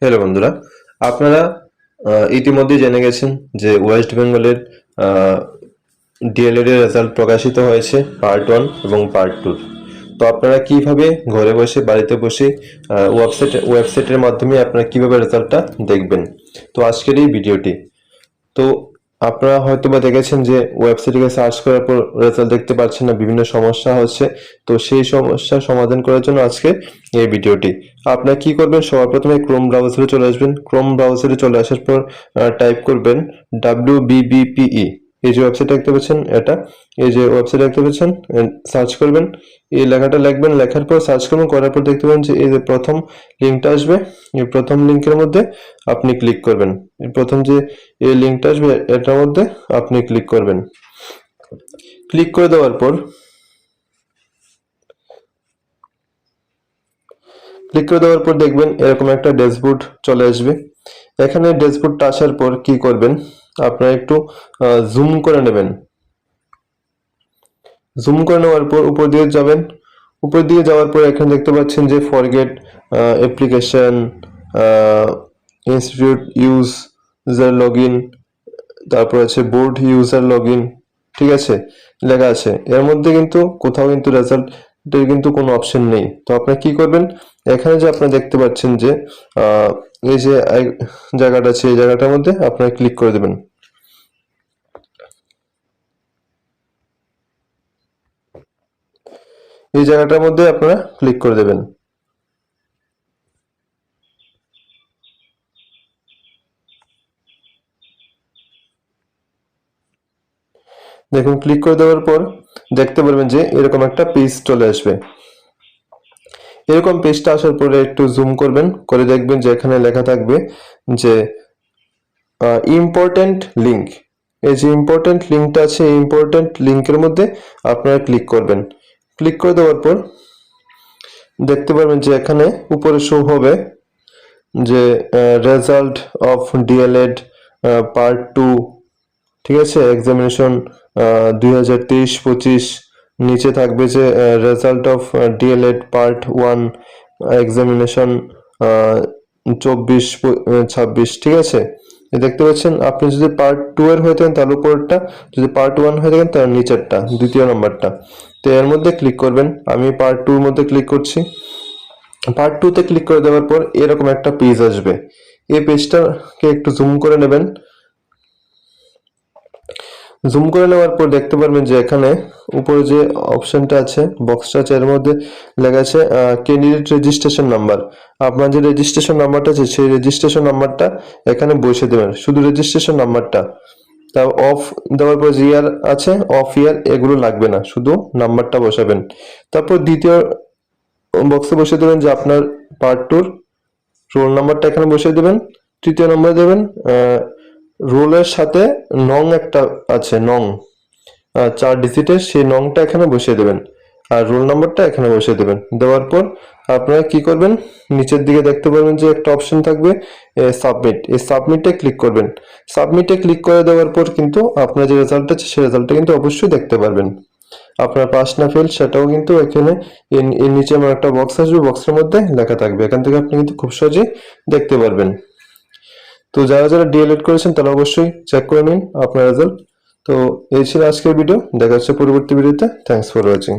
Hello বন্ধুরা, আপনারা ইতিমধ্যে জেনে গেছেন যে ওয়েস্ট বেঙ্গলের ডিএলএড এর রেজাল্ট প্রকাশিত হয়েছে পার্ট 1 এবং পার্ট 2। তো আপনারা কিভাবে ঘরে বসে বাড়িতে বসে ওয়েবসাইটের মাধ্যমে আপনারা কিভাবে রেজাল্টটা দেখবেন, তো আজকের এই ভিডিওটি। তো আপনারা হয়তোবা দেখেছেন যে ওয়েবসাইটে সার্চ করার পর রেজাল্ট দেখতে পাচ্ছেন না, বিভিন্ন সমস্যা হচ্ছে। তো সেই সমস্যার সমাধান করার জন্য আজকে এই ভিডিওটি। আপনারা কি করবেন, সবার প্রথমে ক্রোম ব্রাউজারে চলে আসবেন। ক্রোম ব্রাউজারে চলে আসার পর টাইপ করবেন WBBPE। এই যে ওয়েবসাইট দেখতে পাচ্ছেন, এটা এই যে ওয়েবসাইট দেখতে পাচ্ছেন, সার্চ করবেন, এই লেখাটা লিখবেন, লেখার পর সার্চ করবেন, করার পর দেখতে পাবেন যে এই যে প্রথম লিঙ্কটা আসবে, এই প্রথম লিঙ্কের মধ্যে আপনি ক্লিক করবেন। প্রথম যে এই লিঙ্কটা আসবে এটার মধ্যে আপনি ক্লিক করবেন। ক্লিক করে দেওয়ার পর দেখবেন এরকম একটা ড্যাশবোর্ড চলে আসবে। এখানে ড্যাশবোর্ডটা আসার পর কি করবেন, আপনারা একটু জুম করে নেবেন। জুম করে নেওয়ার পর উপর দিয়ে যাবেন। উপর দিয়ে যাওয়ার পর এখানে দেখতে পাচ্ছেন যে forget application, institute user log in, তারপর আছে বোর্ড ইউজার লগ ইন, ঠিক আছে, লেখা আছে। এর মধ্যে কিন্তু কোথাও কিন্তু রেজাল্টের কিন্তু কোনো অপশন নেই। তো আপনারা কি করবেন, এখানে যে আপনারা দেখতে পাচ্ছেন যে এই যে জায়গাটা আছে, এই জায়গাটার মধ্যে আপনারা ক্লিক করে দেবেন। এই জায়গাটার মধ্যে আপনারা ক্লিক করে দেবেন। দেখুন, ক্লিক করে দেওয়ার পর দেখতে পারবেন যে এরকম একটা পেজ চলে আসবে। এরকম পেজটা আসার পরে একটু জুম করবেন, করে দেখবেন যে এখানে লেখা থাকবে যে ইম্পর্টেন্ট লিঙ্ক। এই যে ইম্পর্টেন্ট লিঙ্কটা আছে, এই ইম্পর্টেন্ট লিঙ্কের মধ্যে আপনারা ক্লিক করবেন। ক্লিক করে দেওয়ার পর দেখতে পারবেন যে এখানে উপরে শো হবে যে রেজাল্ট অফ ডিএলএড পার্ট 2, ঠিক আছে, এক্সামিনেশন 2023-25। নিচে থাকবে যে result of DElEd part 1 examination 24-26, ঠিক আছে। দেখতে পাচ্ছেন, আপনি যদি পার্ট 2 এর হয়ে থাকেন তাহলে উপরেরটা, যদি পার্ট 1 হয়ে থাকেন তাহলে নিচেরটা, দ্বিতীয় নম্বরটা। তো এর মধ্যে ক্লিক করবেন। আমি পার্ট 2 এর মধ্যে ক্লিক করছি। পার্ট 2 তে ক্লিক করে দেওয়ার পর এরকম একটা পেজ আসবে। এই পেজটাকে একটু জুম করে নেবেন। জুম করে নেওয়ার পর দেখতে পারবেন যে এখানে উপরে যে অপশনটা আছে, বক্সটা আছে, এর মধ্যে লেখা আছে ক্যান্ডিডেট রেজিস্ট্রেশন নাম্বার। আপনার যে রেজিস্ট্রেশন নাম্বারটা আছে সেই রেজিস্ট্রেশন নাম্বারটা এখানে বসিয়ে দেবেন, শুধু রেজিস্ট্রেশন নাম্বারটা। তা অফ দেওয়ার পর যে ইয়ার আছে, অফ ইয়ার এগুলো লাগবে না, শুধু নাম্বারটা বসাবেন। তারপর দ্বিতীয় বক্সে বসিয়ে দেবেন যে আপনার পার্ট 2 রোল নাম্বারটা এখানে বসিয়ে দেবেন। তৃতীয় নম্বরে দেবেন রোলের সাথে নং একটা আছে, নং 4 ডিজিটের, সেই নংটা এখানে বসিয়ে দেবেন, আর রোল নাম্বারটা এখানে বসিয়ে দেবেন। দেওয়ার পর আপনারা কি করবেন, নিচের দিকে দেখতে পারবেন যে একটা অপশন থাকবে সাবমিট। এই সাবমিটে ক্লিক করবেন। সাবমিটে ক্লিক করে দেওয়ার পর কিন্তু আপনার যে রেজাল্ট আছে সেই রেজাল্টটা কিন্তু অবশ্যই দেখতে পারবেন। আপনার পাস না ফেল সেটাও কিন্তু এখানে এর নিচে আমার একটা বক্স আসবে, বক্সের মধ্যে লেখা থাকবে। এখান থেকে আপনি কিন্তু খুব সহজেই দেখতে পারবেন। তো যারা যারা ডিএলএড করেছেন তারা অবশ্যই চেক করে নিন আপনার রেজাল্ট। তো এই ছিল আজকের ভিডিও, দেখা হচ্ছে পরবর্তী ভিডিওতে। Thanks for watching.